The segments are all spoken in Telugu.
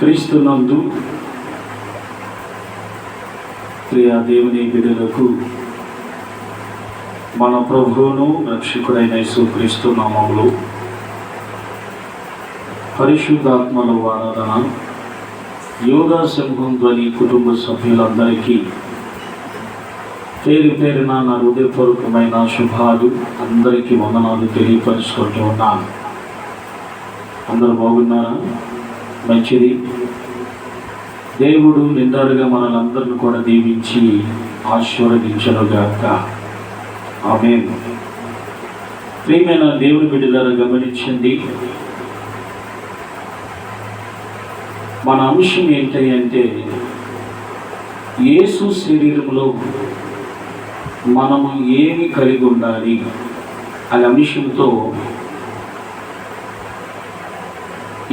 క్రీస్తునందు ప్రియ దేవుని బిడ్డలకు మన ప్రభువును రక్షకుడైన యేసుక్రీస్తు నామములో పరిశుద్ధాత్మల ఆరాధన యోగా సింహం ధ్వని కుటుంబ సభ్యులందరికీ పేరు పేరున నా హృదయపూర్వకమైన శుభాలు, అందరికీ వందనాలు తెలియపరుచుకుంటూ ఉన్నాను. అందరూ బాగున్నారా? మంచిది. దేవుడు నిండారుగా మనలందరిని కూడా దీవించి ఆశీర్వదించునుగాక. ఆమేన్. ప్రియమైన దేవుని బిడ్డలారా, గమనించండి, మన అంశం ఏంటి అంటే యేసు శరీరంలో మనము ఏమి కలిగి ఉండాలి అనే అంశంతో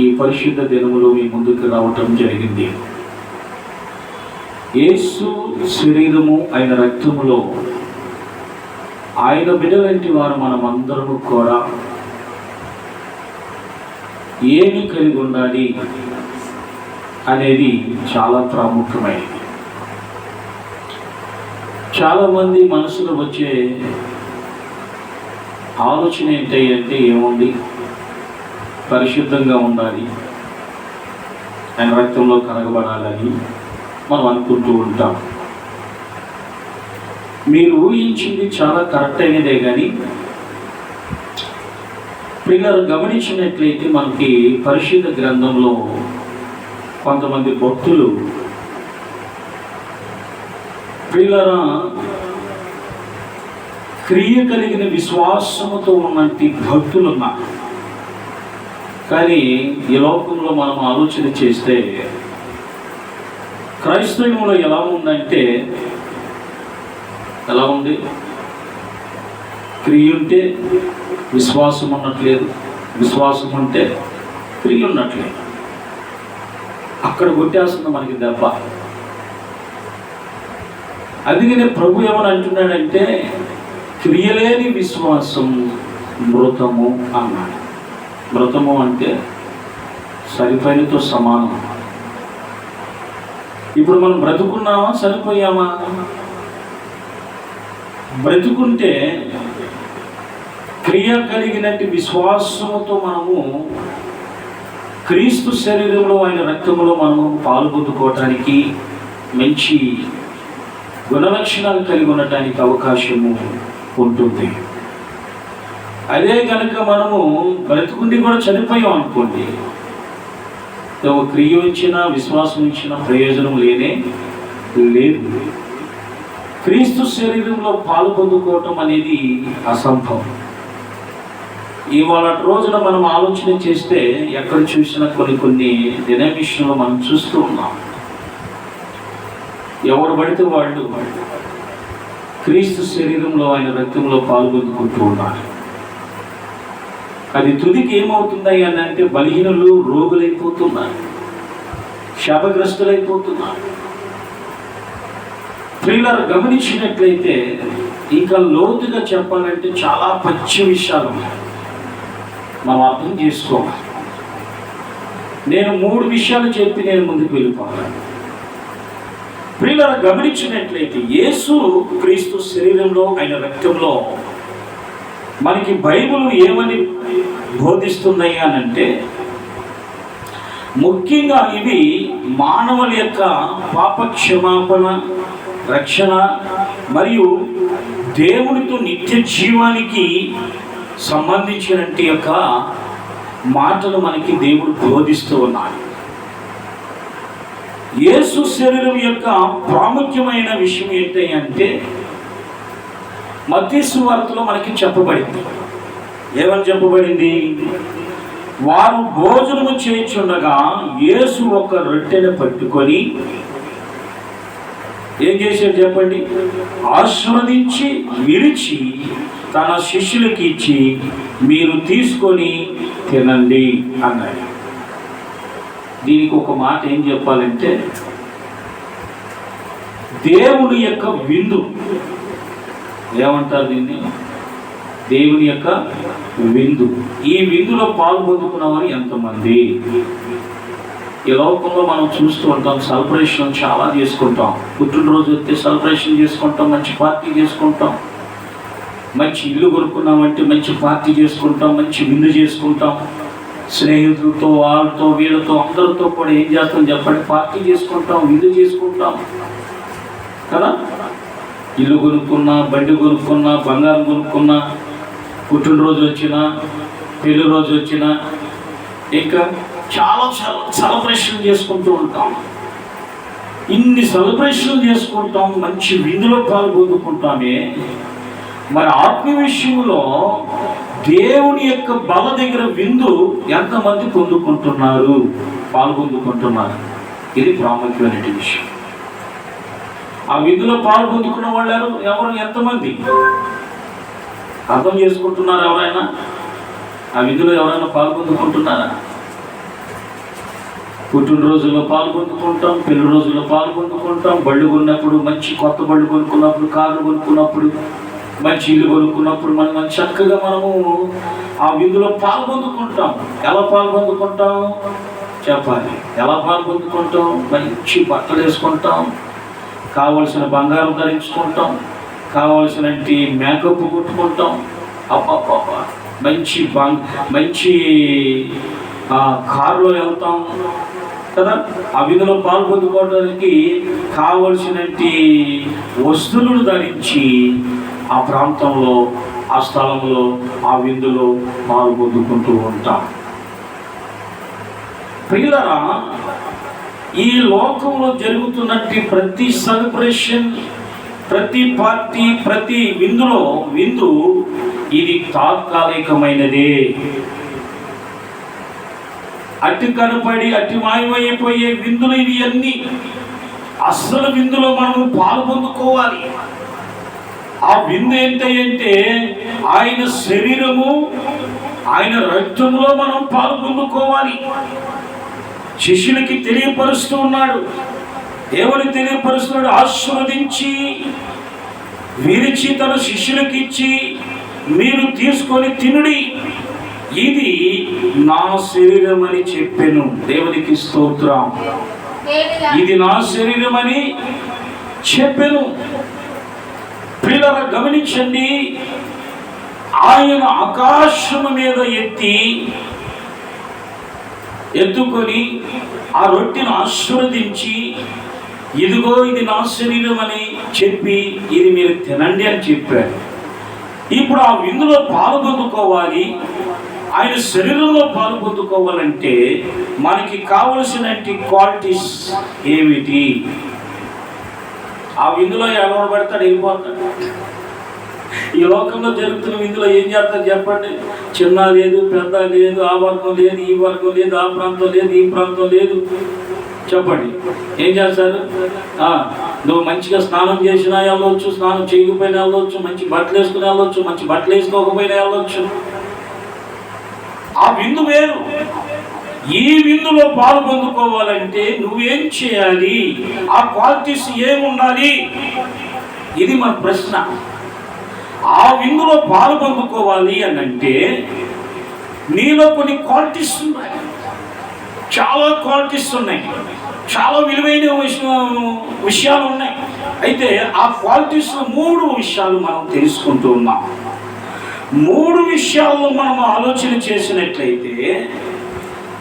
ఈ పరిశుద్ధ దినములో మీ ముందుకు రావటం జరిగింది. యేసు శరీరము ఆయన రక్తములో ఆయన బిడ్డలంటి వారు మనమందరము కూడా ఏమి కలిగి ఉండాలి అనేది చాలా ప్రాముఖ్యమైనది. చాలామంది మనసులో వచ్చే ఆలోచన ఏంటంటే ఏముంది, పరిశుద్ధంగా ఉండాలి, ఆయన రక్తంలో కరగబడాలని మనం అనుకుంటూ ఉంటాం. మీరు ఊహించింది చాలా కరెక్ట్ అయినదే, కానీ పిల్లలు గమనించినట్లయితే మనకి పరిశుద్ధ గ్రంథంలో కొంతమంది భక్తులు పిల్లల క్రియ కలిగిన విశ్వాసముతో ఉన్నట్టు భక్తులు ఉన్నారు. కానీ ఈ లోకంలో మనం ఆలోచన చేస్తే క్రైస్తవంలో ఎలా ఉందంటే, ఎలా ఉంది, క్రియ ఉంటే విశ్వాసం ఉన్నట్లేదు, విశ్వాసం ఉంటే క్రియ ఉన్నట్లేదు. అక్కడ కొట్టేస్తుంది మనకి దెబ్బ. అందుకనే ప్రభు ఏమని అంటున్నాడంటే, క్రియలేని విశ్వాసం మృతము అన్నాడు. మృతము అంటే సరిపోయినతో సమానం. ఇప్పుడు మనం బ్రతుకున్నామా, సరిపోయామా? బ్రతుకుంటే క్రియ కలిగినట్టు విశ్వాసముతో మనము క్రీస్తు శరీరంలో ఆయన రక్తంలో మనము పాల్గొందుకోవటానికి, మంచి గుణలక్షణాలు కలిగి ఉండటానికి అవకాశము ఉంటుంది. అదే కనుక మనము బ్రతుకుండి కూడా చనిపోయాం అనుకోండి, క్రియ ఇచ్చినా విశ్వాసం ఇచ్చినా ప్రయోజనం లేనే లేదు. క్రీస్తు శరీరంలో పాలు పొందుకోవటం అనేది అసంభవం. ఇవాళ రోజున మనం ఆలోచన చేస్తే ఎక్కడ చూసినా కొన్ని డినామినేషన్లో మనం చూస్తూ ఉన్నాం. ఎవరు పడితే వాళ్ళు క్రీస్తు శరీరంలో ఆయన రక్తంలో పాల్గొందుకుంటూ ఉన్నారు. అది తుదికి ఏమవుతున్నాయి అని అంటే బలహీనులు, రోగులైపోతున్నారు, శాపగ్రస్తులైపోతున్నారు. ప్రియులారా, గమనించినట్లయితే ఇంకా లోతుగా చెప్పాలంటే చాలా పచ్చి విషయాలు మనం అర్థం చేసుకోవాలి. నేను 3 విషయాలు చెప్పి నేను ముందుకు వెళ్ళిపోవాలి. ప్రియులారా, గమనించినట్లయితే యేసు క్రీస్తు శరీరంలో ఆయన రక్తంలో మనకి బైబిల్ ఏమని బోధిస్తున్నాయి అని అంటే, ముఖ్యంగా ఇవి మానవుల యొక్క పాప క్షమాపణ, రక్షణ మరియు దేవునితో నిత్య జీవానికి సంబంధించినట్టు యొక్క మాటలు మనకి దేవుడు బోధిస్తూ ఉన్నాడు. యేసు శరీరం యొక్క ప్రాముఖ్యమైన విషయం ఏంటి అంటే, మత్తయి సువార్తలో మనకి చెప్పబడింది. ఏమని చెప్పబడింది? వారు భోజనము చేయుచుండగా యేసు ఒక రొట్టెను పట్టుకొని ఏం చేశాడు చెప్పండి? ఆశీర్వదించి విరిచి తన శిష్యులకి ఇచ్చి, మీరు తీసుకొని తినండి అన్నాడు. దీనికి ఒక మాట ఏం చెప్పాలంటే, దేవుని యొక్క విందు. ఏమంటారు దీన్ని? దేవుని యొక్క విందు. ఈ విందులో పాల్గొనుకున్నవారు ఎంతమంది? ఈ లోకంలో మనం చూస్తూ ఉంటాం, సెలబ్రేషన్ చాలా చేసుకుంటాం. పుట్టినరోజు వస్తే సెలబ్రేషన్ చేసుకుంటాం, మంచి పార్టీ చేసుకుంటాం. మంచి ఇల్లు కొనుక్కున్నామంటే మంచి పార్టీ చేసుకుంటాం, మంచి విందు చేసుకుంటాం. స్నేహితులతో, వాళ్ళతో, వీళ్ళతో, అందరితో కూడా ఏం చేస్తాం చెప్పండి? పార్టీ చేసుకుంటాం, విందు చేసుకుంటాం కదా. ఇల్లు కొనుక్కున్నా, బండి కొనుక్కున్నా, బంగారం కొనుక్కున్నా, పుట్టినరోజు వచ్చినా, పెళ్లి రోజు వచ్చినా, ఇంకా చాలా సెలబ్రేషన్ చేసుకుంటూ ఉంటాం. ఇన్ని సెలబ్రేషన్లు చేసుకుంటాం, మంచి విందులో పాల్గొందుకుంటామే. మరి ఆత్మీయ విషయంలో దేవుని యొక్క బల దగ్గర విందు ఎంతమంది పొందుకుంటున్నారు, పాల్గొందుకుంటున్నారు? ఇది ప్రాముఖ్యమైన విషయం. ఆ విందులో పాల్గొందుకున్న వాళ్ళు ఎవరు, ఎంతమంది అర్థం చేసుకుంటున్నారు? ఎవరైనా ఆ విందులో ఎవరైనా పాల్గొందుకుంటున్నారా? పుట్టినరోజుల్లో పాల్గొందుకుంటాం, పెళ్లి రోజుల్లో పాల్గొందుకుంటాం, బళ్ళు కొన్నప్పుడు, మంచి కొత్త బళ్ళు కొనుక్కున్నప్పుడు, కార్లు కొనుక్కున్నప్పుడు, మంచి ఇల్లు కొనుక్కున్నప్పుడు మనం చక్కగా మనము ఆ విందులో పాల్గొందుకుంటాం. ఎలా పాల్గొందుకుంటాం చెప్పాలి? ఎలా పాల్గొందుకుంటాం? మంచి బట్టలు వేసుకుంటాం, కావలసిన బంగారం ధరించుకుంటాం, కావలసిన మేకప్ కొట్టుకుంటాం. అప్ప మంచి కారులో వెళ్తాం కదా. ఆ విందులో పాల్గొందుకోవడానికి కావలసిన వస్తువులను ధరించి ఆ ప్రాంతంలో, ఆ స్థలంలో, ఆ విందులో పాల్గొందుకుంటూ ఉంటాం. ప్రియులారా, ఈ లోకంలో జరుగుతున్నట్టు ప్రతి సెలబ్రేషన్, ప్రతి పార్టీ, ప్రతి విందు ఇది తాత్కాలికమైనదే. అట్టి కనపడి అట్టి మాయమైపోయే విందులు ఇవి అన్నీ. అసలు విందులో మనం పాల్గొందుకోవాలి. ఆ విందు ఏంటంటే ఆయన శరీరము, ఆయన రక్తంలో మనం పాల్గొందుకోవాలి. శిష్యులకి తెలియపరుస్తూ ఉన్నాడు. ఏమని తెలియపరుస్తున్నాడు? ఆశీర్వదించి విరిచి తన శిష్యులకి ఇచ్చి, మీరు తీసుకొని తినుడి, ఇది నా శరీరం అని చెప్పెను. దేవునికి స్తోత్రం. ఇది నా శరీరం అని చెప్పెను. ప్రియులారా, గమనించండి. ఆయన ఆకాశము మీద ఎత్తుకొని ఆ రొట్టెను ఆశీర్వదించి, ఇదిగో ఇది నా శరీరం అని చెప్పి, ఇది మీరు తినండి అని చెప్పారు. ఇప్పుడు ఆ విందులో పాల్గొందుకోవాలి, ఆయన శరీరంలో పాల్గొందుకోవాలంటే మనకి కావలసిన క్వాలిటీస్ ఏమిటి? ఆ విందులో ఎవరు పడతాడు, వెళ్ళిపోతాడు. ఈ లోకంలో జరుగుతున్న విందులో ఏం చేస్తారు చెప్పండి? చిన్న లేదు, పెద్ద లేదు, ఆ వర్గం లేదు, ఈ వర్గం లేదు, ఆ ప్రాంతం లేదు, ఈ ప్రాంతం లేదు. చెప్పండి, ఏం చేస్తారు? నువ్వు మంచిగా స్నానం చేసినా వెళ్ళవచ్చు, స్నానం చేయకపోయినా వెళ్ళవచ్చు, మంచి బట్టలు వేసుకుని వెళ్ళవచ్చు, మంచి బట్టలు వేసుకోకపోయినా వెళ్ళవచ్చు. ఆ విందు వేరు. ఈ విందులో పాల్గొందుకోవాలంటే నువ్వేం చేయాలి? ఆ క్వాలిటీస్ ఏముండాలి? ఇది మన ప్రశ్న. ఆ విందులో పాల్గొందుకోవాలి అని అంటే నీలో కొన్ని క్వాలిటీస్ ఉన్నాయి, చాలా క్వాలిటీస్ ఉన్నాయి, చాలా విలువైన విషయాలు ఉన్నాయి. అయితే ఆ క్వాలిటీస్ 3 విషయాలు మనం తెలుసుకుంటూ ఉన్నాం. 3 విషయాలను మనం ఆలోచన చేసినట్లయితే,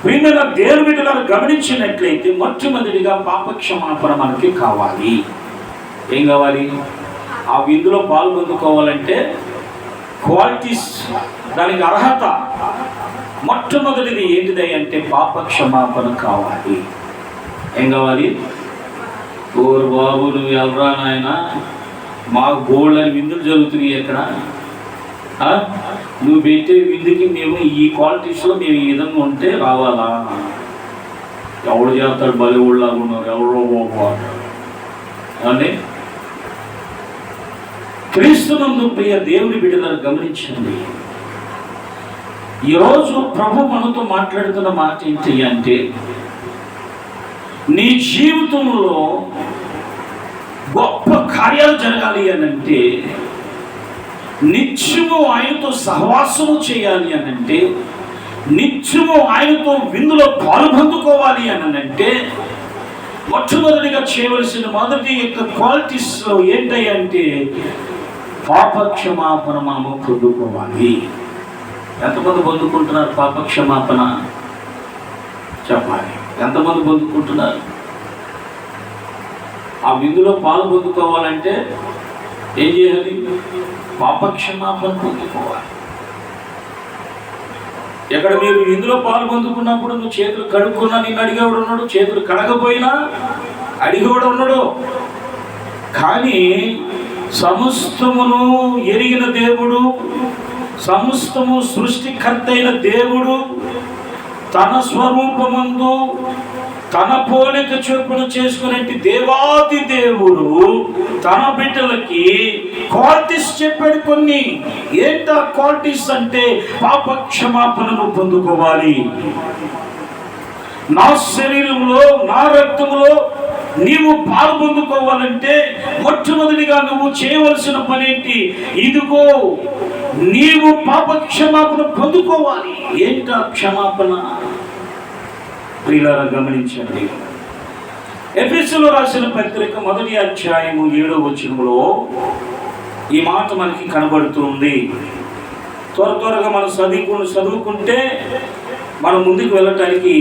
ప్రియమైన దేవుని బిడ్డలను గమనించినట్లయితే, మొట్టమొదటిగా పాపక్షమాపణ మనకి కావాలి. ఏం కావాలి? ఆ విందులో పాల్గొందుకోవాలంటే క్వాలిటీస్, దానికి అర్హత. మొట్టమొదటిది ఏంటిది అంటే పాపక్షమాపణ కావాలి. ఏం కావాలి? ఓరు బాబు, నువ్వు వెళ్ళరా నాయన, మాకు బోల్డ్ అని విందులు జరుగుతున్నాయి ఎక్కడ. నువ్వు పెట్టే విందుకి మేము ఈ క్వాలిటీస్లో మేము ఈ విధంగా ఉంటే రావాలా? ఎవడు చేస్తాడు? బలి ఊళ్ళగా ఉన్నారు, ఎవరో అని. క్రీస్తునందు ప్రియ దేవుని బిడ్డలను గమనించండి. ఈరోజు ప్రభు మనతో మాట్లాడుతున్న మాట ఏంటి అంటే, నీ జీవితంలో గొప్ప కార్యాలు జరగాలి అని అంటే, నిత్యము ఆయనతో సహవాసము చేయాలి అని అంటే, నిత్యము ఆయనతో విందులో పాలుపందుకోవాలి అని అంటే మొట్టమొదటిగా చేయవలసిన మొదటి యొక్క క్వాలిటీస్ ఏంటంటే పాపక్షమాపణ మనము పొందుకోవాలి. ఎంతమంది పొందుకుంటున్నారు పాపక్షమాపణ? చెప్పాలి. ఎంతమంది పొందుకుంటున్నారు? ఆ విందులో పాలు పొందుకోవాలంటే ఏం చేయాలి? పాపక్షమాపణ పొందుకోవాలి. ఎక్కడ మీరు ఇందులో పాలు పొందుకున్నప్పుడు నువ్వు చేతులు కడుక్కున్నా నిన్ను అడిగేవాడు ఉన్నాడు, చేతులు కడగపోయినా అడిగేవాడు ఉన్నాడు. కానీ సమస్తమును ఎరిగిన దేవుడు, సమస్తము సృష్టికర్త అయిన దేవుడు తన స్వరూపమందు తన పోలిక చొప్పున చేసుకునే దేవాది దేవుడు తన బిడ్డలకి క్వాలిటీస్ చెప్పాడు. కొన్ని ఏంటా క్వాలిటీస్ అంటే పాపక్షమాపణను పొందుకోవాలి. నా శరీరంలో నా రక్తంలో నీవు పాలు పొందుకోవాలంటే మొట్టమొదటిగా నువ్వు చేయవలసిన పని ఏంటి? ఇదిగో నీవు పాపక్షమాపణ పొందుకోవాలి. ఏంటా క్షమాపణ? ప్రియులారా గమనించండి. ఎఫెసీయులకు రాసిన పత్రిక 1వ అధ్యాయము 7వ వచనంలో ఈ మాట మనకి కనబడుతుంది. త్వరగా మనం చదువుకుంటే మనం ముందుకు వెళ్ళటానికి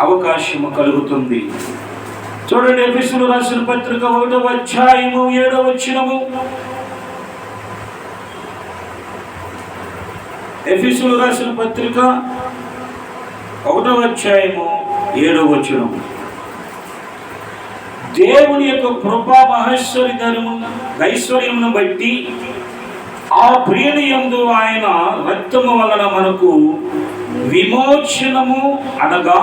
అవకాశం కలుగుతుంది. చూడండి, ఎఫెసీయులకు రాసిన పత్రిక 1వ అధ్యాయము 7వ వచనము. ఎఫెసీయులకు రాసిన పత్రిక 1వ అధ్యాయము 7వ వచనం. దేవుని యొక్క కృపా ఐశ్వర్యమును బట్టి ఆ ప్రియుని యందు ఆయన రక్తము వలన మనకు విమోచనము అనగా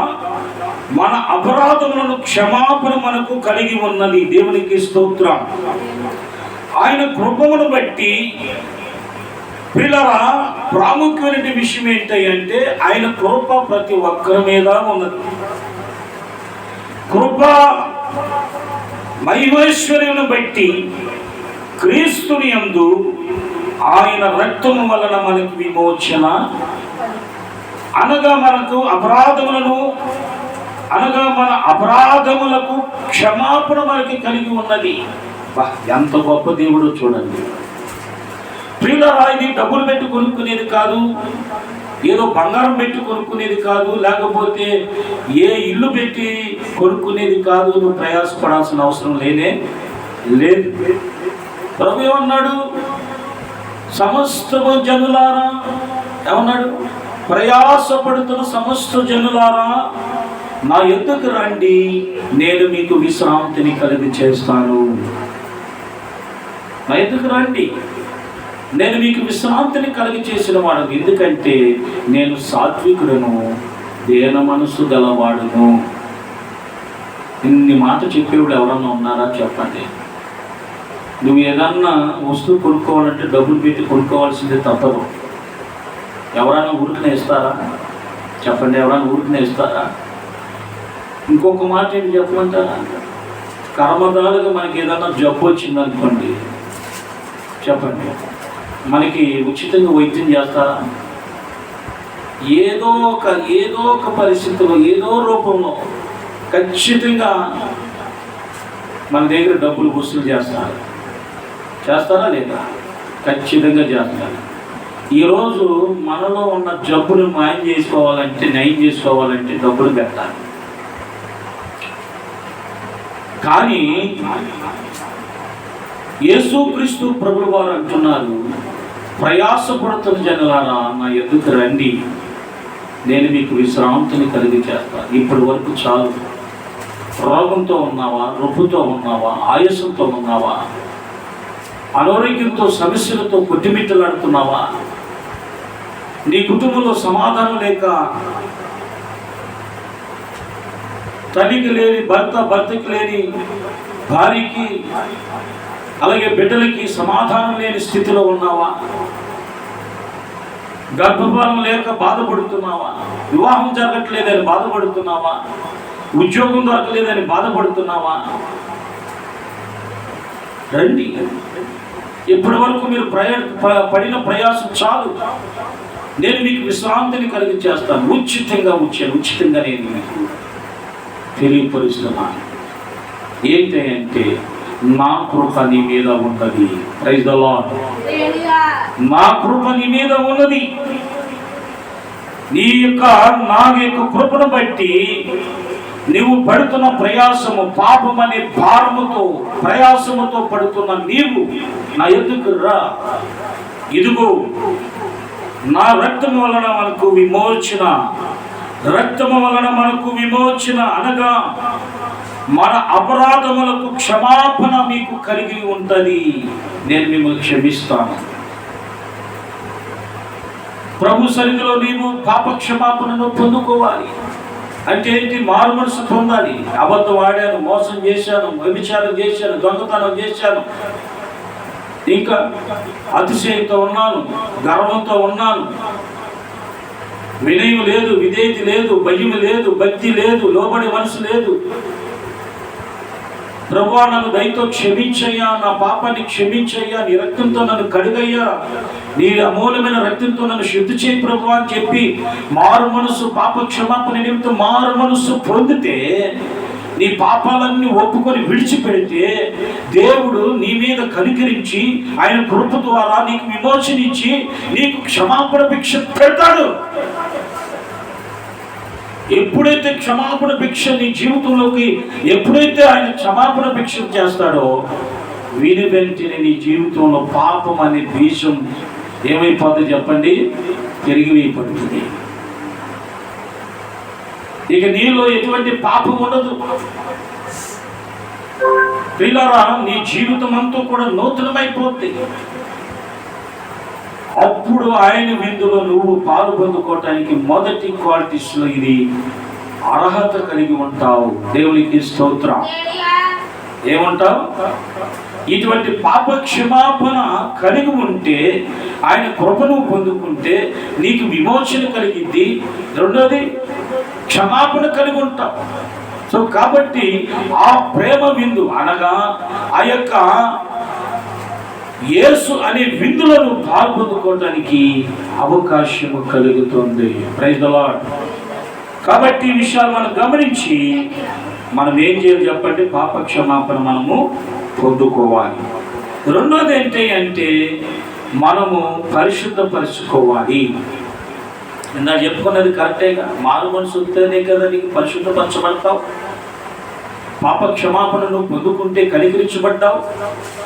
మన అపరాధములను క్షమాపణ మనకు కలిగి ఉన్నది. దేవునికి స్తోత్రం. ఆయన కృపమును బట్టి పిల్లరా ప్రాముఖ్యమైన విషయం ఏంటంటే ఆయన కృప ప్రతి ఒక్కరి మీద ఉన్నది. కృప మహిమైశ్వర్యమును బట్టి క్రీస్తుని యందు ఆయన రక్తము వలన మనకు విమోచన అనగా మనకు మన అపరాధములకు క్షమాపణ మనకి కలిగి ఉన్నది. ఎంత గొప్ప దేవుడు చూడండి. ప్రియులారా, ఇది డబ్బులు పెట్టి కొనుక్కునేది కాదు, ఏదో బంగారం పెట్టి కొనుక్కునేది కాదు, లేకపోతే ఏ ఇల్లు పెట్టి కొనుక్కునేది కాదు. నువ్వు ప్రయాసపడాల్సిన అవసరం లేదు. ప్రభు ఏమన్నాడు? సమస్తము జనులారా, ఏమన్నాడు? ప్రయాసపడుతున్న సమస్త జనులారా నా యొద్దకు రండి, నేను మీకు విశ్రాంతిని కలిగి చేస్తాను. నా యొద్దకు రండి, నేను మీకు విశ్రాంతిని కలిగి చేసిన వాడు. ఎందుకంటే నేను సాత్వికుడను, దేన మనసు గలవాడును. ఇన్ని మాట చెప్పేవాడు ఎవరన్నా ఉన్నారా? చెప్పండి. నువ్వు ఏదన్నా వస్తువు కొనుక్కోవాలంటే డబ్బులు పెట్టి కొనుక్కోవాల్సిందే, తప్పదు. ఎవరైనా ఊరికనే ఇస్తారా? చెప్పండి, ఎవరైనా ఊరికనే ఇస్తారా? ఇంకొక మాట ఏంటి చెప్పమంటారా? కర్మదాలుగా మనకి ఏదన్నా జబ్బు వచ్చిందనుకోండి, చెప్పండి, మనకి ఉచితంగా వైద్యం చేస్తారా? ఏదో ఒక పరిస్థితిలో, ఏదో రూపంలో ఖచ్చితంగా మన దగ్గర డబ్బులు వసూలు చేస్తారా లేదా? ఖచ్చితంగా చేస్తారు. ఈరోజు మనలో ఉన్న జబ్బును నయం చేసుకోవాలంటే డబ్బులు పెట్టాలి. కానీ యేసుక్రీస్తు ప్రభువు వారు అంటున్నారు, ప్రయాసపడుతున్న జనులారా నా యొద్దకు రండి, నేను మీకు విశ్రాంతిని కలిగి చేస్తాను. ఇప్పటి వరకు చాలు. రోగంతో ఉన్నావా, రొప్పుతో ఉన్నావా, ఆయాసంతో ఉన్నావా, అనారోగ్యంతో సమస్యలతో కొట్టిమిట్టలాడుతున్నావా, నీ కుటుంబంలో సమాధానం లేక తల్లికి లేని భర్తకి లేని భార్యకి, అలాగే బిడ్డలకి సమాధానం లేని స్థితిలో ఉన్నావా, గర్భఫలం లేక బాధపడుతున్నావా, వివాహం జరగట్లేదని బాధపడుతున్నావా, ఉద్యోగం దొరకలేదని బాధపడుతున్నావా? రండి. ఇప్పటి వరకు మీరు పడిన ప్రయాసం చాలు. నేను మీకు విశ్రాంతిని కలిగి చేస్తాను, ఉచితంగా వచ్చాను, ఉచితంగా నేను మీకు తెలియపరుస్తున్నాను. ఏంటి అంటే నా కృప నీ మీద ఉన్నది. Praise the Lord. నా కృప నీ మీద ఉన్నది. నా యొక్క కృపను బట్టి నీవు పడుతున్న ప్రయాసము, పాపం అనే భారముతో ప్రయాసముతో పడుతున్న నీవు నా ఎదుకు రా. ఇదిగో నా రక్తము వలన మనకు విమోచన, రక్తము వలన మనకు విమోచన అనగా మన అపరాధములకు క్షమాపణ మీకు కలిగి ఉంటుంది. నేను మిమ్మల్ని క్షమిస్తాను. ప్రభు సన్నిధిలో నీవు పాప క్షమాపణను పొందుకోవాలి. అంటే ఏంటి? మారు మనసు పొందాలి. అబద్ధం ఆడాను, మోసం చేశాను, వ్యభిచారం చేశాను, దొంగతనం చేశాను, ఇంకా అతిశయంతో ఉన్నాను, గర్వంతో ఉన్నాను, వినయం లేదు, విధేయత లేదు, భయం లేదు, భక్తి లేదు, లోబడి మనసు లేదు. ప్రభువా నన్ను దయతో క్షమించయ్యా, నా పాపాన్ని క్షమించయ్యా, నీ రక్తంతో నన్ను కడుగయ్యా, నీ అమూల్యమైన రక్తంతో నన్ను శుద్ధి చేయి ప్రభువా అని చెప్పి మారు మనసు, పాప క్షమాపణ నిమిత్తం మారు మనసు పొందితే, నీ పాపాలన్నీ ఒప్పుకొని విడిచిపెడితే దేవుడు నీ మీద కనికరించి ఆయన కృప ద్వారా నీకు విమోచన ఇచ్చి నీకు క్షమాపణ భిక్ష పెడతాడు. ఎప్పుడైతే క్షమాపణ భిక్ష నీ జీవితంలోకి ఎప్పుడైతే ఆయన క్షమాపణ భిక్ష చేస్తాడో, వీని వెంటనే నీ జీవితంలో పాపం అనే బీజం ఏమైపోతుంది చెప్పండి? పెరిగివేయబడుతుంది. ఇక నీలో ఎటువంటి పాపం ఉండదు. పిల్లరా, నీ జీవితం అంతా కూడా నూతనమైపోతుంది. అప్పుడు ఆయన విందులో నువ్వు పాలు పొందుకోవటానికి మొదటి క్వాలిటీస్లో ఇది అర్హత కలిగి ఉంటావు. దేవునికి స్తోత్రం. ఏమంటావు? ఇటువంటి పాప క్షమాపణ కలిగి ఉంటే, ఆయన కృపను పొందుకుంటే నీకు విమోచన కలిగింది. రెండోది క్షమాపణ కలిగి ఉంటావు. సో కాబట్టి ఆ ప్రేమ విందు అనగా ఆ యొక్క యేసు అనే విందులను పాల్పొందుకోవడానికి అవకాశం కలుగుతుంది. Praise the Lord. కాబట్టి ఈ విషయాలు మనం గమనించి మనం ఏం చేయాలి చెప్పండి? పాప క్షమాపణ మనము పొందుకోవాలి. రెండోది ఏంటి అంటే మనము పరిశుద్ధపరచుకోవాలి. ఇందాక చెప్పుకున్నది కరెక్టేగా. మారు మనసు ఉంటేనే కదా నీకు పరిశుద్ధపరచబడతావు. పాప క్షమాపణను పొందుకుంటే కనికరించబడ్డావు.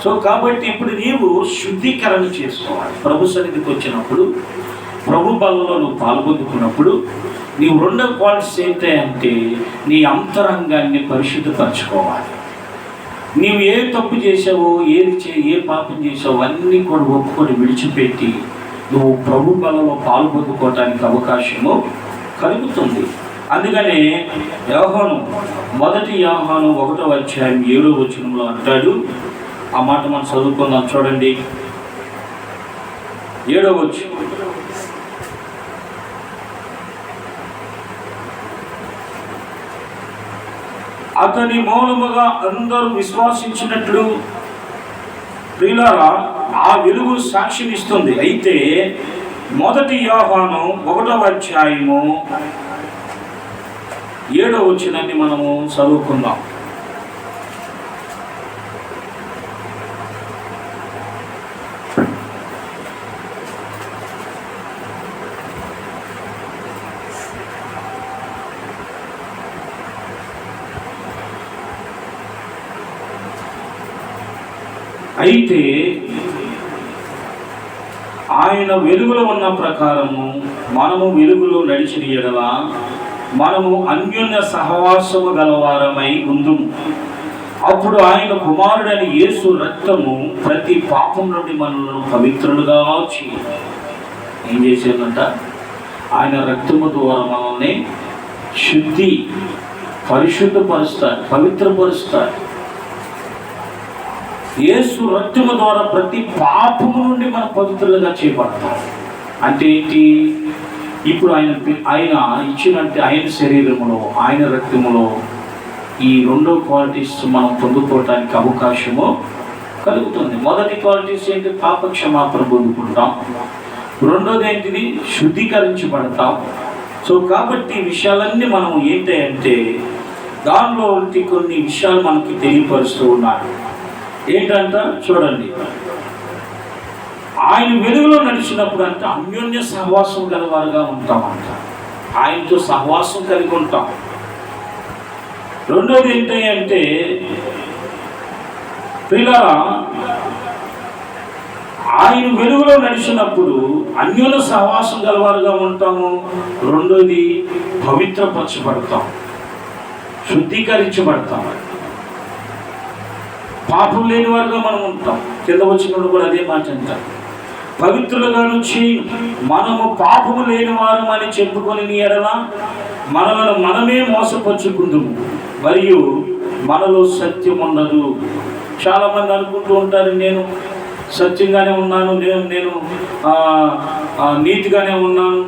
సో కాబట్టి ఇప్పుడు నీవు శుద్ధీకరణ చేసుకోవాలి. ప్రభు సన్నిధికి వచ్చినప్పుడు, ప్రభు బలలో నువ్వు పాల్పొందుకున్నప్పుడు నీవు రెండవ క్వాలిటీస్ ఏంటంటే నీ అంతరంగాన్ని పరిశుద్ధపరచుకోవాలి. నీవు ఏ తప్పు చేసావో, ఏ పాపం చేసావో అన్నీ కూడా ఒప్పుకొని విడిచిపెట్టి నువ్వు ప్రభు బలలో పాల్పొందుకోవటానికి అవకాశము కలుగుతుంది. అందుకనే యోహాను, మొదటి యోహాను 1వ అధ్యాయం 7వ వచనంలో అంటాడు. ఆ మాట మనం చదువుకుందాం. చూడండి 7వ వచనం. అతని మూలముగా అందరూ విశ్వాసించినట్లు ప్రియులారా ఆ వెలుగు సాక్ష్యం ఇస్తుంది. అయితే మొదటి యోహాను 1వ అధ్యాయము 7వ వచనాన్ని మనము చదువుకుందాం. అయితే ఆయన వెలుగులో ఉన్న ప్రకారము మనము వెలుగులో నడిచిన యెడల మనము అన్యోన్య సహవాసము గలవారమై ఉందుము. అప్పుడు ఆయన కుమారుడైన యేసు రక్తము ప్రతి పాపం నుండి మనలను పవిత్రులుగా చేయి. ఏం చేసేదంట? ఆయన రక్తము ద్వారా మనల్ని శుద్ధి, పరిశుద్ధపరుస్తాడు, పవిత్రపరుస్తాడు. యేసు రక్తము ద్వారా ప్రతి పాపము నుండి మనం పవిత్రులుగా చేయబడతాం. అంటే ఏంటి? ఇప్పుడు ఆయన ఇచ్చినట్టు ఆయన శరీరములో, ఆయన రక్తములో ఈ రెండో క్వాలిటీస్ మనం పొందుకోవడానికి అవకాశము కలుగుతుంది. మొదటి క్వాలిటీస్ ఏంటి? పాప క్షమాపణ పొందుకుంటాం. రెండోది ఏంటిది, శుద్ధీకరించబడతాం. సో కాబట్టి ఈ విషయాలన్నీ మనం ఏంటంటే దానిలో కొన్ని విషయాలు మనకి తెలియపరుస్తూ ఉన్నారు. ఏంటంట చూడండి, ఆయన వెలుగులో నడిచినప్పుడు అంటే అన్యోన్య సహవాసం గలవారుగా ఉంటామంట. ఆయనతో సహవాసం కలిగి ఉంటాం. రెండోది ఏంటంటే పిల్లరా, ఆయన వెలుగులో నడిచినప్పుడు అన్యోన్య సహవాసం గలవారుగా ఉంటాము. రెండోది పవిత్రపరచబడతాం, శుద్ధీకరించబడతాం, పాపం లేని వారుగా మనం ఉంటాం. కింద వచ్చినప్పుడు కూడా అదే మాట అంటారు, పవిత్రులుగాను చేయి మనము పాపము లేని వారం అని చెప్పుకొని నీ ఎడల మనలను మనమే మోసపరుచుకుందుము మరియు మనలో సత్యం ఉండదు. చాలామంది అనుకుంటూ ఉంటారు, నేను సత్యంగానే ఉన్నాను, నేను నీతిగానే ఉన్నాను,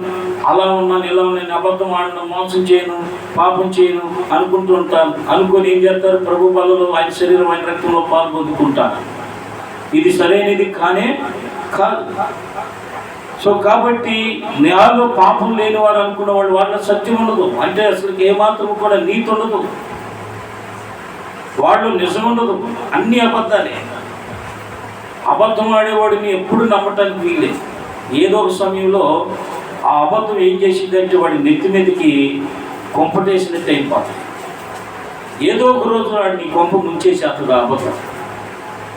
అలా ఉన్నాను, ఇలా నేను అబద్ధం ఆడను, మోసం చేయను, పాపం చేయను అనుకుంటూ ఉంటాను. అనుకొని ఏం చేస్తారు, ప్రభు బలలో ఆయన శరీరం ఆయన రక్తంలో పాల్పొందుకుంటారు. ఇది సరైనది కానే కాదు. సో కాబట్టి నాలో పాపం లేని వారు అనుకున్న వాళ్ళ సత్యం ఉండదు, అంటే అసలు ఏమాత్రం కూడా నీతి ఉండదు, వాళ్ళు నిజం ఉండదు, అన్ని అబద్ధాలే. అబద్ధం ఆడేవాడిని ఎప్పుడు నమ్మటానికి వీలేదు. ఏదో ఒక సమయంలో ఆ అబద్ధం ఏం చేసిందంటే వాడి నెత్తి మీదకి కొంపటేసినట్టు అయిపోతుంది. ఏదో ఒక రోజు వాడు నీ కొంప ముంచేసేస్తుంది ఆ అబద్ధం,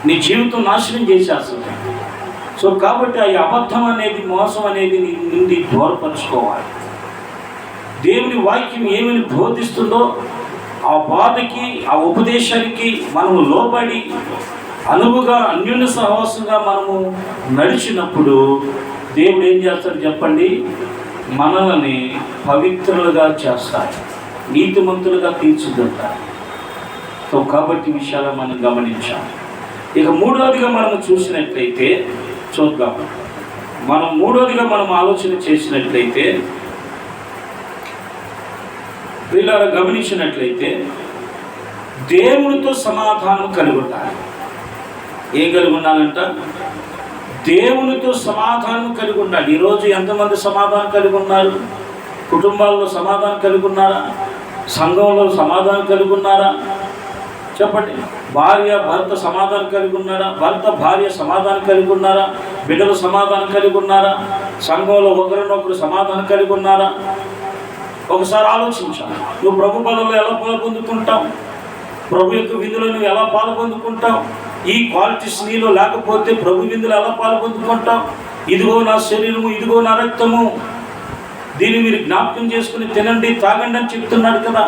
నీ జీవితం నాశనం చేసేస్తుంది. సో కాబట్టి ఆ అబద్ధం అనేది, మోసం అనేది నీ నుండి దూరపరుచుకోవాలి. దేవుని వాక్యం ఏమని బోధిస్తుందో ఆ బాధకి, ఆ ఉపదేశానికి మనము లోబడి అనువుగా అన్యోన్య సహవాసంగా మనము నడిచినప్పుడు దేవుడు ఏం చేస్తాడు చెప్పండి, మనల్ని పవిత్రులుగా చేస్తాడు, నీతిమంతులుగా తీర్చిదిద్దుతాడు. సో కాబట్టి విషయాలు మనం గమనించాలి. ఇక మూడవదిగా మనము చూసినట్లయితే చూద్దాం. మూడవదిగా మనం ఆలోచన చేసినట్లయితే వీళ్ళ గమనించినట్లయితే దేవునితో సమాధానం కలిగి ఉండాలి. ఏం కలిగి ఉండాలంట, దేవునితో సమాధానం కలిగి ఉండాలి. ఈరోజు ఎంతమంది సమాధానం కలిగి ఉన్నారు? కుటుంబాల్లో సమాధానం కలిగి ఉన్నారా? సంఘంలో సమాధానం కలిగి ఉన్నారా? చెప్పండి. భార్య భర్త సమాధానం కలిగి ఉన్నారా? భర్త భార్య సమాధానం కలిగి ఉన్నారా? బిడ్డలు సమాధానం కలిగి ఉన్నారా? సంఘంలో ఒకరినొకరు సమాధానం కలిగి ఉన్నారా? ఒకసారి ఆలోచించాలి. నువ్వు ప్రభు బలలో ఎలా పాల్పొందుకుంటావు? ప్రభు యొక్క విందులో నువ్వు ఎలా పాల్పొందుకుంటావు? ఈ క్వాలిటీస్ నీలో లేకపోతే ప్రభు విందులు ఎలా పాల్పొందుకుంటావు? ఇదిగో నా శరీరము, ఇదిగో నా రక్తము, దీన్ని మీరు జ్ఞాపకం చేసుకుని తినండి, తాగండి అని చెప్తున్నాడు కదా.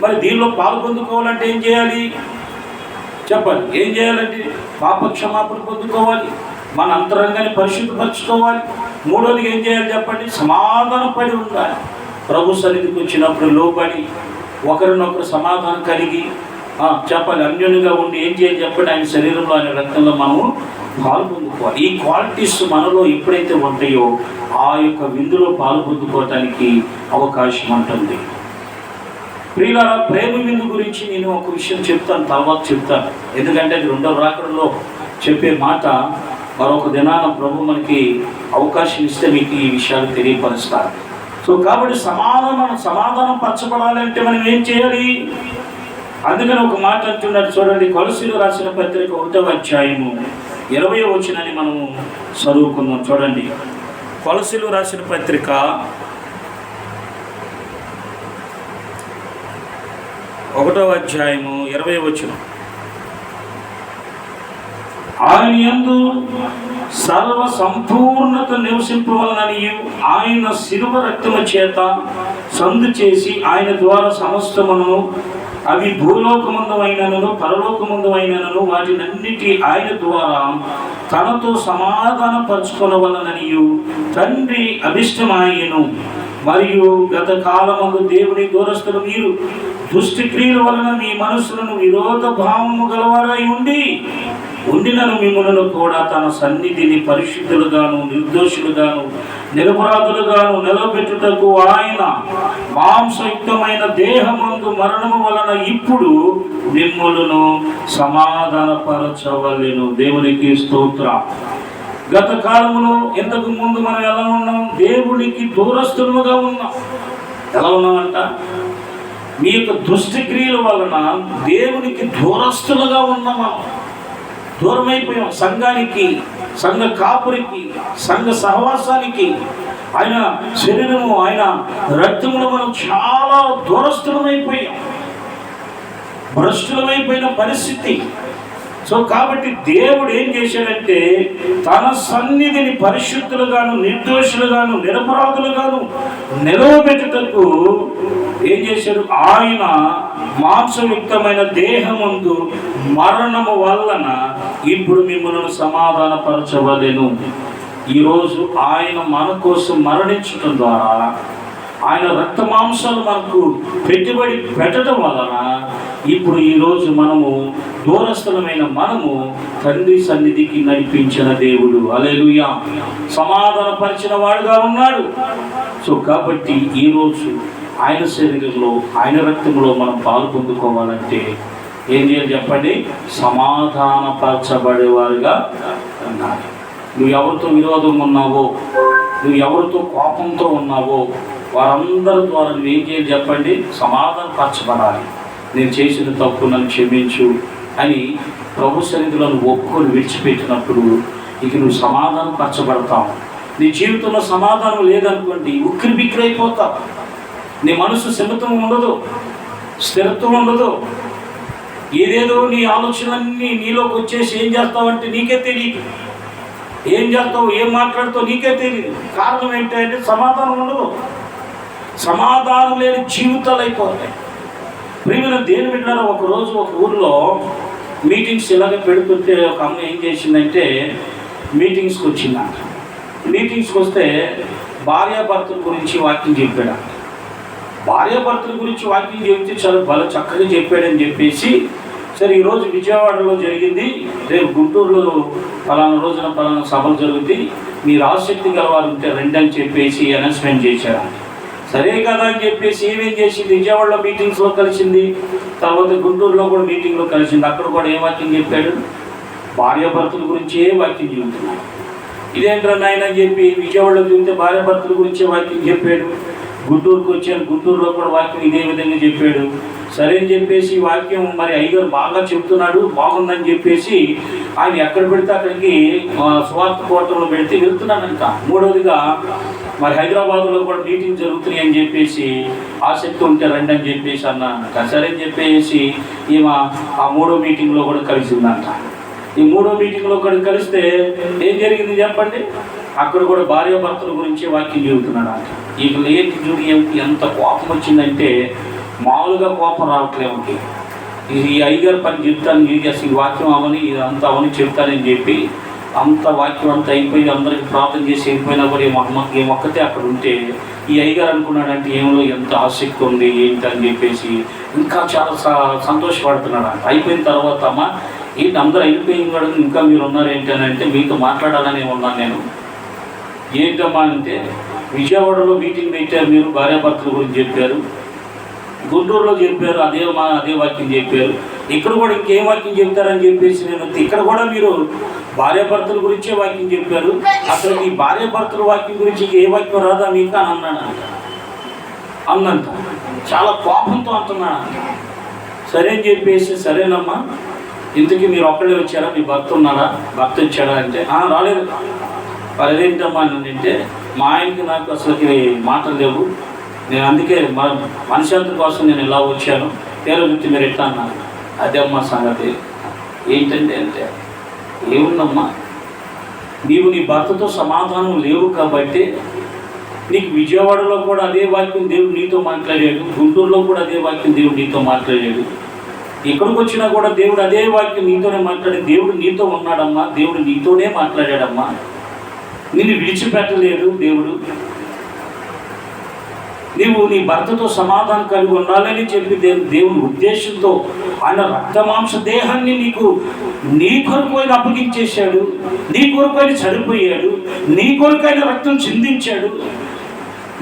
మరి దీనిలో పాల్పొందుకోవాలంటే ఏం చేయాలి చెప్పాలి? ఏం చేయాలంటే పాపక్షమాపణ పొందుకోవాలి, మన అంతరంగాన్ని పరిశుద్ధపరచుకోవాలి. మూడోది ఏం చేయాలి చెప్పండి? సమాధానం పడి ఉండాలి. ప్రభు సన్నిధికి వచ్చినప్పుడు లోబడి ఒకరినొకరు సమాధానం కలిగి చెప్పాలి, అన్యోన్యంగా ఉండి ఏం చేయాలి చెప్పండి? ఆయన శరీరంలో, ఆయన రక్తంలో మనము పాల్పొందుకోవాలి. ఈ క్వాలిటీస్ మనలో ఎప్పుడైతే ఉంటాయో ఆ యొక్క విందులో పాల్పొందుకోవటానికి అవకాశం ఉంటుంది. ప్రియులారా, ప్రేమ విందు గురించి నేను ఒక విషయం చెప్తాను, తర్వాత చెప్తాను. ఎందుకంటే అది రెండవ రాకడలో చెప్పే మాట. మరొక దినాన ప్రభు మనకి అవకాశం ఇస్తే మీకు ఈ విషయాలు తెలియపరుస్తారు. సో కాబట్టి సమాధానం పరచబడాలంటే మనం ఏం చేయాలి? అందుకని ఒక మాట అంటున్నాడు చూడండి, కొలసీలు రాసిన పత్రిక 1వ అధ్యాయము 20వ వచనాన్ని మనము చదువుకుందాం. చూడండి, కొలసీలు రాసిన పత్రిక 1వ అధ్యాయము 20వ వచనం. ఆయన యందు సర్వ సంపూర్ణత నివసింపవలనని ఆయన శిలువ రక్తము చేత సందు చేసి ఆయన ద్వారా సమస్తమును, అవి భూలోకమందు అయినను పరలోకమందు అయినను, వాటినన్నిటి ఆయన ద్వారా తనతో సమాధానపరచుకొనవలనని తండ్రి అభిష్టమాయను. మరియు గత కాలమందు దేవుని దూరస్తులు మీరు దుష్టి క్రియల వలన మీ మనసులను విరోధ భావము గలవారై ఉండినను మిమ్మలను కూడా తన సన్నిధిని పరిశుద్ధులుగాను, నిర్దోషులుగాను, నిరపరాధులుగాను నిలబెట్టుటకు ఆయన మాంసయుక్తమైన దేహమందు మరణము వలన ఇప్పుడు మిమ్మలను సమాధానపరచవలెను. దేవునికి స్తోత్రం. గత కాలంలో ఇంతకు ముందు మనం ఎలా ఉన్నాం? దేవునికి దూరస్తులుగా ఉన్నాం. ఎలా ఉన్నామంట? మీ యొక్క దుష్టక్రియల వలన దేవునికి దూరస్తులుగా ఉన్నాం. మనం దూరమైపోయాం. సంఘానికి, సంఘ కాపురికి, సంఘ సహవాసానికి, ఆయన శరీరము, ఆయన రక్తంలో మనం చాలా దూరస్తులమైపోయాం, భ్రష్టులమైపోయిన పరిస్థితి. సో కాబట్టి దేవుడు ఏం చేశాడంటే తన సన్నిధిని పరిశుద్ధులుగాను, నిర్దోషులుగాను, నిరపరాధులుగాను నిలవబెట్టుటకు ఏం చేశాడు? ఆయన మాంసయుక్తమైన దేహమందు మరణము వలన ఇప్పుడు మిమ్మల్ని సమాధానపరచవలెను. ఈరోజు ఆయన మన కోసం మరణించడం ద్వారా, ఆయన రక్త మాంసాలు మనకు పెట్టుబడి పెట్టడం వలన ఇప్పుడు ఈరోజు మనము దూరస్థలమైన మనము తండ్రి సన్నిధికి నడిపించిన దేవుడు, హల్లెలూయా, సమాధానపరిచిన వాడుగా ఉన్నాడు. సో కాబట్టి ఈరోజు ఆయన శరీరంలో, ఆయన రక్తంలో మనం పాలు పొందుకోవాలంటే ఏం చేయాలి చెప్పండి? సమాధానపరచబడేవారుగా ఉండాలి. నువ్వు ఎవరితో విరోధంగా ఉన్నావో, నువ్వు ఎవరితో కోపంతో ఉన్నావో వారందరి ద్వారా నువ్వేం చేయాలి చెప్పండి? సమాధానపరచబడాలి. నేను చేసిన తప్పు నన్ను క్షమించు అని ప్రభు సన్నిధిలో నువ్వు ఒప్పుకొని విడిచిపెట్టినప్పుడు ఇక నువ్వు సమాధానపరచబడతావు. నీ జీవితంలో సమాధానం లేదనుకోండి, ఉక్కిరి బిక్కిరి అయిపోతావు. నీ మనసు స్థిరత్వం ఉండదు, స్థిరత్వం ఉండదు. ఏదేదో నీ ఆలోచనలన్నీ నీలోకి వచ్చేసి ఏం చేస్తావంటే నీకే తెలియదు. ఏం చేస్తావు, ఏం మాట్లాడుతావు నీకే తెలియదు. కారణం ఏంటంటే సమాధానం ఉండదు. సమాధానం లేని జీవితాలు అయిపోతాయి. ప్రియమైన దేని బిడ్డలారా, ఒకరోజు ఒక ఊరిలో మీటింగ్స్ ఇలాగే పెడుతుంటే ఒక అమ్మ ఏం చేసిందంటే మీటింగ్స్కి వచ్చిందంట. మీటింగ్స్కి వస్తే భార్యాభర్తల గురించి వాక్యం చెప్పాడు. భార్యాభర్తల గురించి వాక్యం చెప్తే చాలా బాగా చక్కగా చెప్పాడని చెప్పేసి, సరే ఈరోజు విజయవాడలో జరిగింది, రేపు గుంటూరులో పలానా రోజున పలానా సభలు జరుగుతాయి, మీరు ఆసక్తి గలవారు ఉంటే రండి అని చెప్పేసి అనౌన్స్మెంట్ చేశారు. సరే కదా అని చెప్పేసి ఏమేం చేసింది, విజయవాడలో మీటింగ్స్లో కలిసింది, తర్వాత గుంటూరులో కూడా మీటింగ్లో కలిసింది. అక్కడ కూడా ఏ వాక్యం చెప్పాడు? భార్యాభర్తల గురించే వాక్యం చెబుతున్నాడు. ఇదేంట్రా నాయన అని చెప్పి విజయవాడలో చూస్తే భార్యాభర్తల గురించే వాక్యం చెప్పాడు. గుంటూరుకు వచ్చాను, గుంటూరులో కూడా వాక్యం ఇదే విధంగా చెప్పాడు. సరే అని చెప్పేసి వాక్యం మరి అయ్యగారు బాగా చెప్తున్నాడు, బాగుందని చెప్పేసి ఆయన ఎక్కడ పెడితే అక్కడికి స్వార్థ కోటంలో పెడితే వెళ్తున్నానంట. మూడవదిగా మరి హైదరాబాద్లో కూడా మీటింగ్ జరుగుతున్నాయి అని చెప్పేసి ఆసక్తి ఉంటే రండి అని చెప్పేసి అన్నానంట. సరే అని చెప్పేసి ఈమె ఆ మూడో మీటింగ్లో కూడా కలిసిందంట. ఈ మూడో మీటింగ్లో కూడా కలిస్తే ఏం జరిగింది చెప్పండి? అక్కడ కూడా భార్యాభర్తల గురించి వాక్యం చెబుతున్నాడు అంట. ఇక లేని చూడు ఎంత కోపం వచ్చిందంటే మామూలుగా కోపం రావట్లేదు. ఈ అయ్యగారు పని చెప్తాను, ఇది అసలు ఈ వాక్యం అవని ఇదంతా అవని చెప్తానని చెప్పి అంత వాక్యం అంతా అయిపోయి అందరికి ప్రార్థన చేసి వెళ్ళిపోయినా కూడా ఈ ఒక్కతే అక్కడ ఉంటే ఈ అయ్యగారు అనుకున్నాడంటే ఏమో ఎంత ఆసక్తి ఉంది ఏంటి అని చెప్పేసి ఇంకా చాలా సంతోషపడుతున్నాడు అంట. అయిపోయిన తర్వాత అమ్మ ఏంటి అందరూ అయిపోయిన కూడా ఇంకా మీరు ఉన్నారు ఏంటి అని అంటే, మీతో మాట్లాడాలని ఉన్నాను నేను. ఏంటమ్మా అంటే, విజయవాడలో మీటింగ్ పెట్టారు, మీరు భార్యాభర్తల గురించి చెప్పారు, గుంటూరులో చెప్పారు, అదే వాక్యం చెప్పారు, ఇక్కడ కూడా ఇంకేం వాక్యం చెప్తారని చెప్పేసి నేను ఇక్కడ కూడా మీరు భార్యాభర్తల గురించే వాక్యం చెప్పారు, అసలు ఈ భార్యాభర్తల వాక్యం గురించి ఏ వాక్యం రాదా మీకు అని అన్నంత చాలా కోపంతో అంటున్నాడు. సరే అని చెప్పేసి, సరేనమ్మా ఇంతకీ మీరు ఒక్కడే వచ్చారా, మీ భర్త ఉన్నారా, భర్త వచ్చాడా అంటే రాలేదు. అదేంటమ్మా అని అంటే, మా ఆయనకి నాకు అసలుకి మాటలు లేవు, నేను అందుకే మనశ్శాంతి కోసం నేను ఇలా వచ్చాను, పేరు గురించి మీరు ఎట్లా అన్నారు. అదే అమ్మ సంగతి. ఏంటంటే అంటే, ఏముందమ్మా, నీవు నీ భర్తతో సమాధానం లేవు కాబట్టి నీకు విజయవాడలో కూడా అదే వాక్యం దేవుడు నీతో మాట్లాడాడు, గుంటూరులో కూడా అదే వాక్యం దేవుడు నీతో మాట్లాడాడు, ఎక్కడికి వచ్చినా కూడా దేవుడు అదే వాక్యం నీతోనే మాట్లాడాడు. దేవుడు నీతో ఉన్నాడమ్మా, దేవుడు నీతోనే మాట్లాడాడమ్మా, నిన్ను విడిచిపెట్టలేదు దేవుడు. నీవు నీ భర్తతో సమాధానం కలిగి ఉండాలని చెప్పి దేవుని ఉద్దేశంతో ఆయన రక్తమాంస దేహాన్ని నీ కొరకు ఆయన అప్పగించేశాడు, నీ కొరకు ఆయన చనిపోయాడు, నీ కొరకు ఆయన రక్తం చిందించాడు.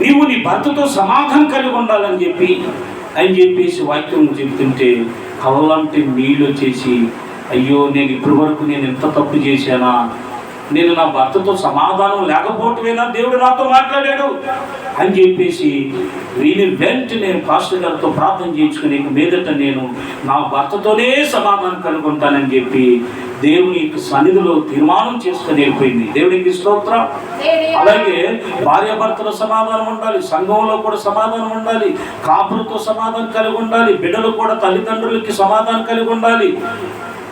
నీవు నీ భర్తతో సమాధానం కలిగి ఉండాలని చెప్పేసి వాక్యం చెప్తుంటే కళ్ళంటే నీళ్ళు వచ్చేసి, అయ్యో నేను ఇప్పటి వరకు నేను ఎంత తప్పు చేశానా, నేను నా భర్తతో సమాధానం లేకపోవటమేనా దేవుడు నాతో మాట్లాడాడు అని చెప్పేసి వీని వెంటనే పాస్టర్ గారితో ప్రార్థన చేయించుకుని మీదట నేను నా భర్తతోనే సమాధానం కనుగొంటానని చెప్పి దేవుని యొక్క సన్నిధిలో తీర్మానం చేసుకుని వెళ్ళిపోయింది. దేవునికి స్తోత్రం. అలాగే భార్యాభర్తల సమాధానం ఉండాలి, సంఘంలో కూడా సమాధానం ఉండాలి, కాపులతో సమాధానం కలిగి ఉండాలి, బిడ్డలు కూడా తల్లిదండ్రులకి సమాధానం కలిగి ఉండాలి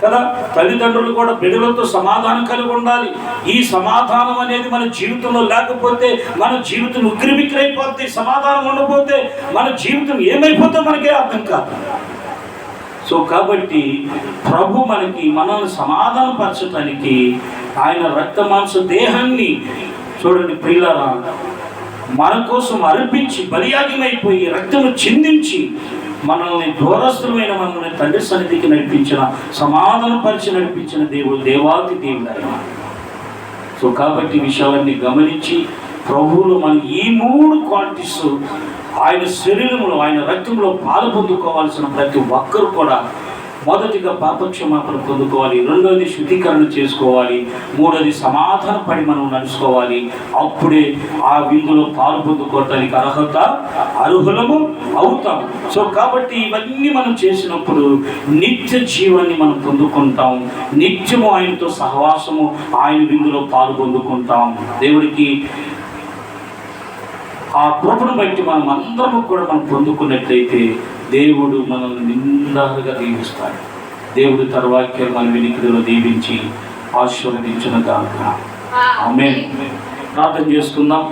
కదా, తల్లిదండ్రులు కూడా బిడ్డలతో సమాధానం కలిగి ఉండాలి. ఈ సమాధానం అనేది మన జీవితంలో లేకపోతే మన జీవితం ఉక్కిరిబిక్కిరైపోద్ది. సమాధానం ఉండకపోతే మన జీవితం ఏమైపోతుందో మనకే అర్థం కాదు. సో కాబట్టి ప్రభు మనల్ని సమాధానపరచడానికి ఆయన రక్త మాంస దేహాన్ని చూడండి ప్రియులారా మన కోసం అర్పించి బలియాగమైపోయి రక్తము చిందించి మనల్ని దూరస్తులమైన మనల్ని తండ్రి సన్నిధికి నడిపించిన, సమాధానపరిచి నడిపించిన దేవుడు దేవాతి దేవుడు ఆయన. సో కాబట్టి ఈ విషయాలన్నీ గమనించి ప్రభువులు మనం ఈ 3 క్వాలిటీస్ ఆయన శరీరంలో ఆయన రక్తంలో పాలు పొందుకోవాల్సిన ప్రతి ఒక్కరు కూడా మొదటిగా పాపక్షమాపణ పొందుకోవాలి, రెండోది శుద్ధీకరణ చేసుకోవాలి, మూడోది సమాధాన పడి మనం నడుచుకోవాలి. అప్పుడే ఆ విందులో పాలు పొందుకోవటానికి అర్హులము అవుతాం. సో కాబట్టి ఇవన్నీ మనం చేసినప్పుడు నిత్య జీవాన్ని మనం పొందుకుంటాం, నిత్యము ఆయనతో సహవాసము ఆయన విందులో పాలు పొందుకుంటాం. దేవుడికి ఆ కృపను బట్టి మనం అందరము కూడా మనం పొందుకున్నట్లయితే దేవుడు మనల్ని నిండారుగా దీవిస్తాడు. దేవుడు తర్వాక్యం మన వినికిడిలో దీవించి ఆశీర్వదించును గాక. ఆమేన్. ప్రార్థన చేసుకుందాం.